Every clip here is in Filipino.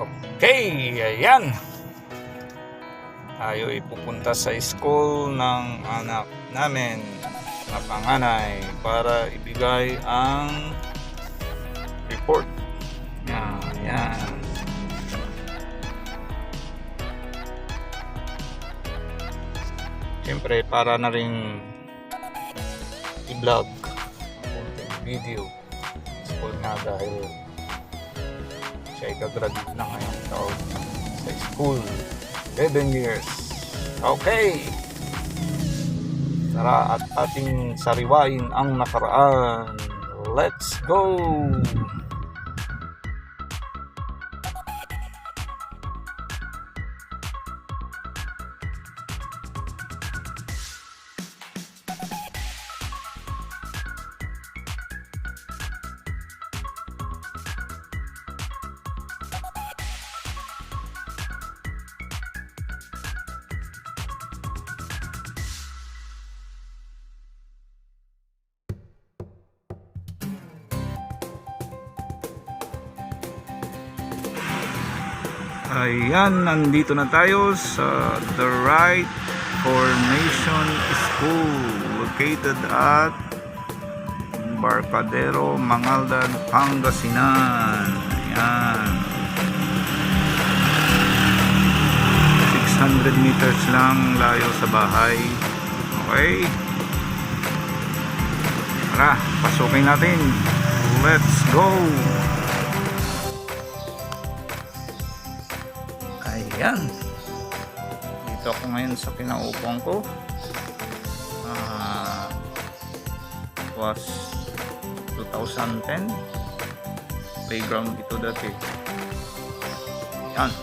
Okay, ayan. Tayo ipupunta sa school ng anak namin na panganay para ibigay ang report. Yan. Siyempre, para na rin i-vlog content video school na dahil siya ikagraduate na ngayong taon sa school. 7 years. Okay. Tara at ating sariwain ang nakaraan. Let's go! Ayan, nandito na tayo sa The Right Formation School located at Barcadero, Mangaldan, Pangasinan. Ayan, 600 meters lang layo sa bahay. Okay, tara, pasukin natin. Let's go! Ayan, dito ako ngayon sa pinaupuan ko. It was 2010 playground ito dati. Ayan,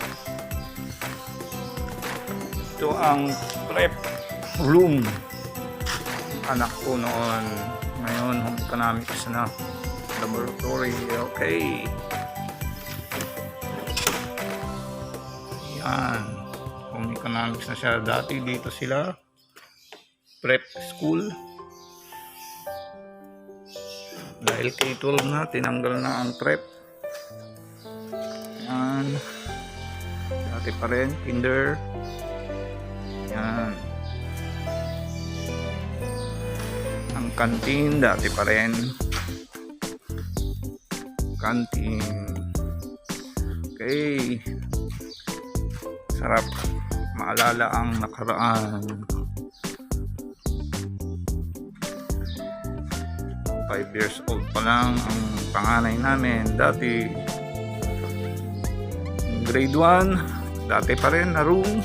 ito ang prep room anak ko noon. Ngayon home economics na laboratory. Okay, yan, home economics na siya. Dati dito sila prep school, dahil K-12 na, tinanggal na ang prep. Yan, dati pa rin kinder. Yan, ang canteen dati pa rin, canteen. Okay, sarap maalala ang nakaraan. 5 years old pa lang ang panganay namin. Dati grade 1, dati pa rin na room.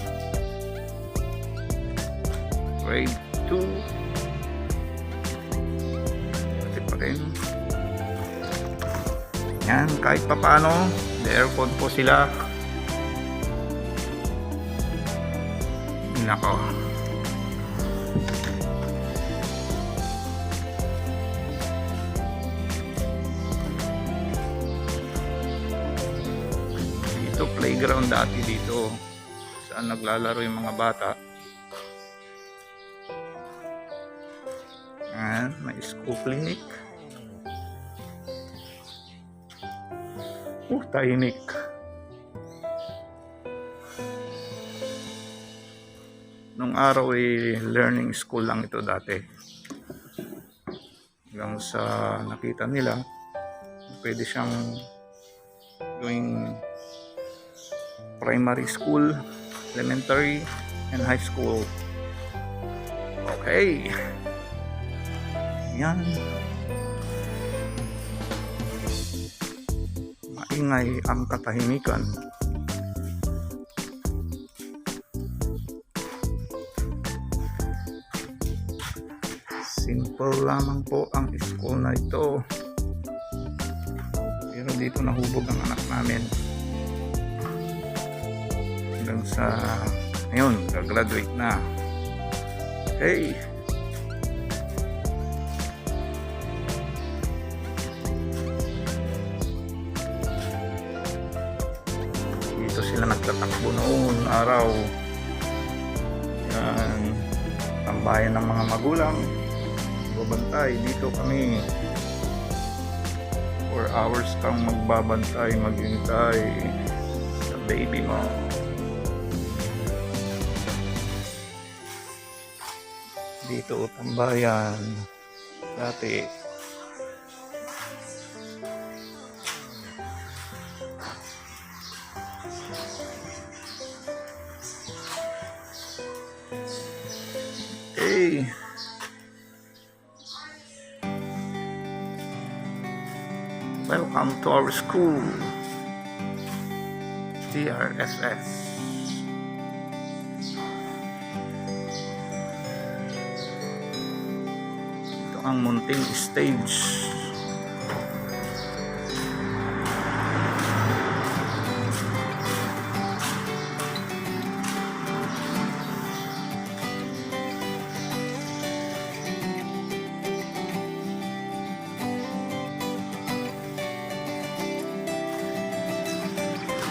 Grade 2, dati pa rin. Yan, kahit pa paano may aircon po sila. Nako, dito playground dati dito saan naglalaro yung mga bata. Ayan, may school clinic. Tahimik. Nung araw learning school lang ito dati. Hanggang sa nakita nila pwede siyang gawing primary school, elementary, and high school. Okay. Yan. Maingay ang katahimikan. Simple lamang po ang school na ito, pero dito nahubog ang anak namin hanggang sa ngayon gagraduate na. Okay, dito sila nagtatakbo noon araw. Yan, tambayan ng mga magulang, magbabantay. Dito kami 4 hours kang magbabantay, maghintay. baby mo. Dito tambayan dati. Hey, welcome to our school, TRSS. Ito ang munting stage.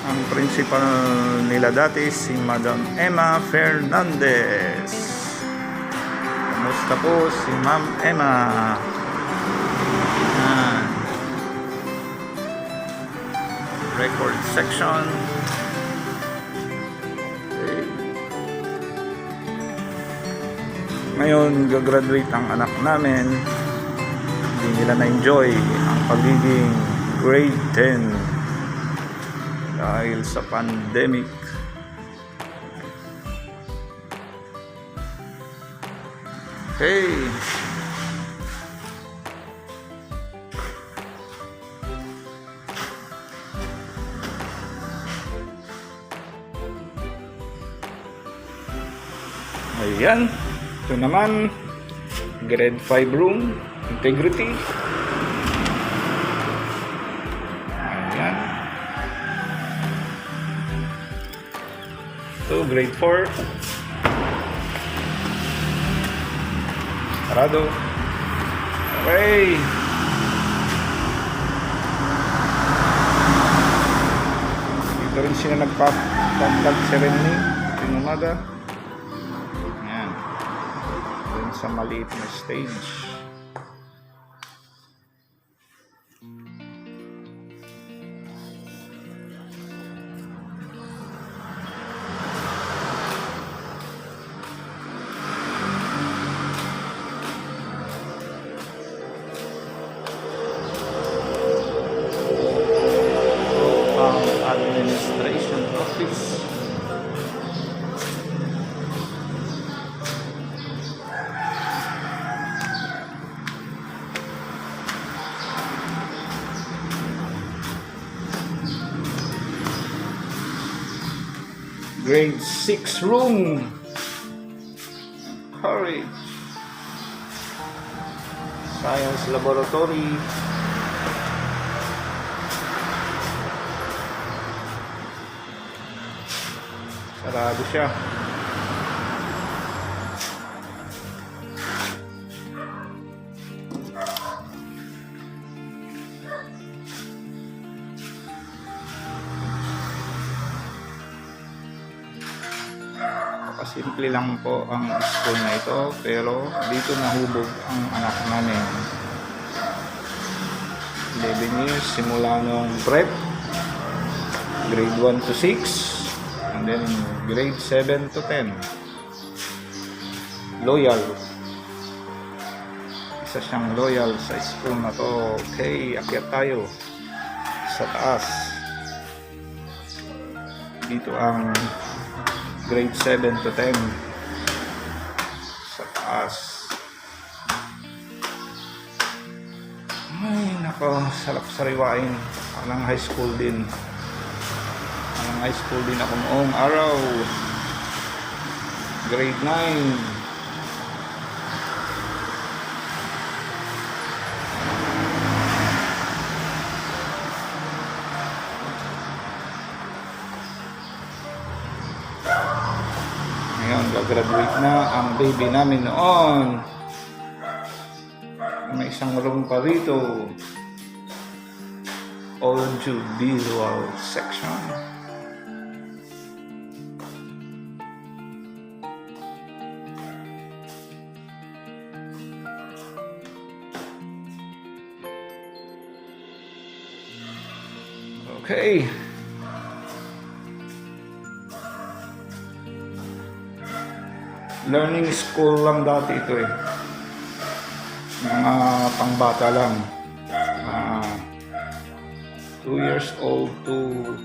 Ang principal nila dati si Madam Emma Fernandez. Kamusta po si Ma'am Emma? Yan. Record section. Okay. Ngayon gagraduate ang anak namin. Hindi nila na-enjoy ang pagiging grade 10 dahil sa pandemic. Okay. Ayan. Ito naman, grade 5 room, integrity. Ayan. So, grade 4. Sarado. Okay. Dito rin sila nagpa-flag ceremony ng umaga. Ayan. Doon sa maliit na stage. Administration office. Grade 6 room. Courage. Science laboratory. Sarado siya. Simple lang po ang school na ito, pero dito nahubog ang anak namin. 11 years simula nung prep, grade 1 to 6, and then grade 7 to 10. Loyal. Isa siyang loyal sa school na to. Okay, akyat tayo sa taas. Dito ang grade 7 to 10 sa taas. Ay nako, sarap sariwain. Parang high school din. Parang high school din ako noong araw. Grade 9. Ngayon, gagraduate na ang baby namin noon. May isang room pa rito. Audio-visual section. Okay. Learning school lang dati ito eh. Mga pangbata lang. 2 years old to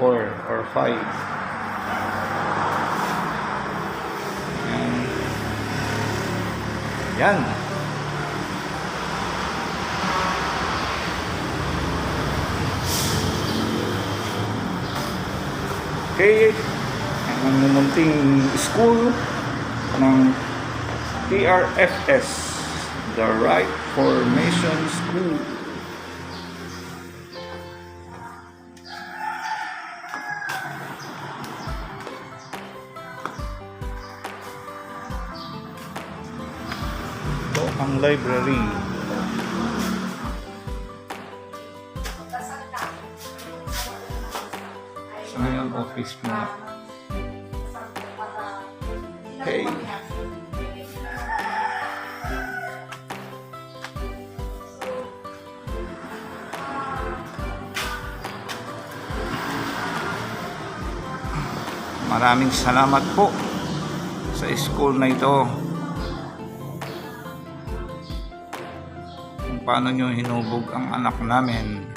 4 or 5. Yan. Okay. Ang munting school ng TRFS, The Right Formation School. Ito ang library. So ngayon office mo. Okay. Maraming salamat po sa school na ito. Kung paano nyo hinubog ang anak namin.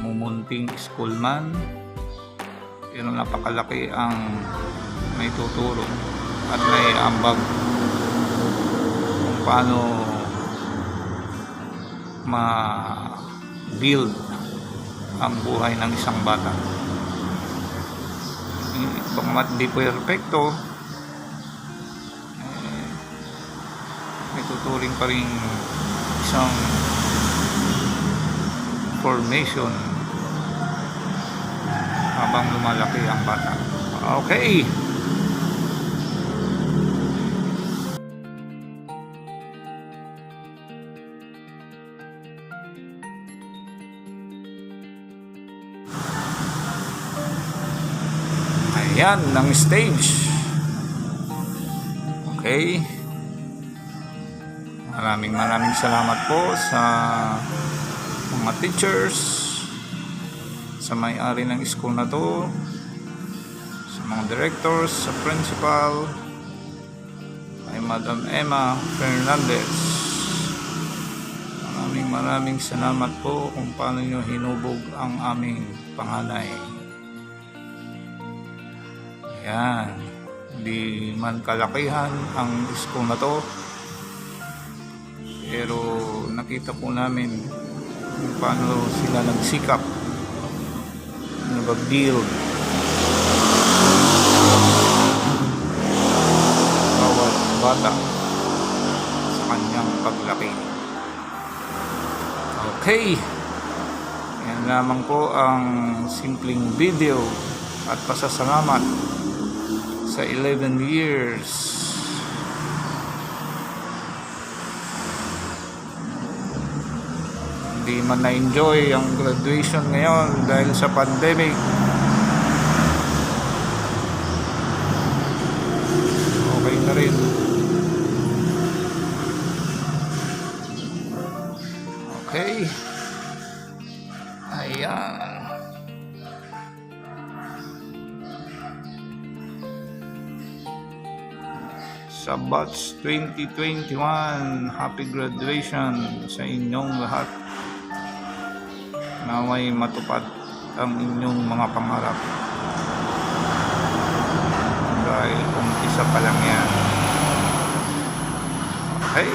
Mumunting school man, pero napakalaki ang may tuturo at may ambag kung paano ma-build ang buhay ng isang bata. Pagkat di perfecto, may tuturing pa rin isang formation habang lumalaki ang bata. Okay. Ayan, ng stage. Okay. Maraming salamat po sa mga teachers, sa may-ari ng school na to, sa mga directors, sa principal, kay Madam Emma Fernandez. Maraming salamat po kung paano nyo hinubog ang aming panganay. Yan, hindi man kalakihan ang school na to, pero nakita po namin kung paano sila nagsikap, nag-build bawat bata sa kanyang paglaki. Okay, yan lamang po ang simpleng video at pasasalamat sa 11 years. Hindi man na-enjoy ang graduation ngayon dahil sa pandemic. Okay na rin. Okay. Ayan. Sa batch 2021, happy graduation sa inyong lahat. Naway matupad ang inyong mga pangarap. Dahil umpisa pa lang yan. Okay.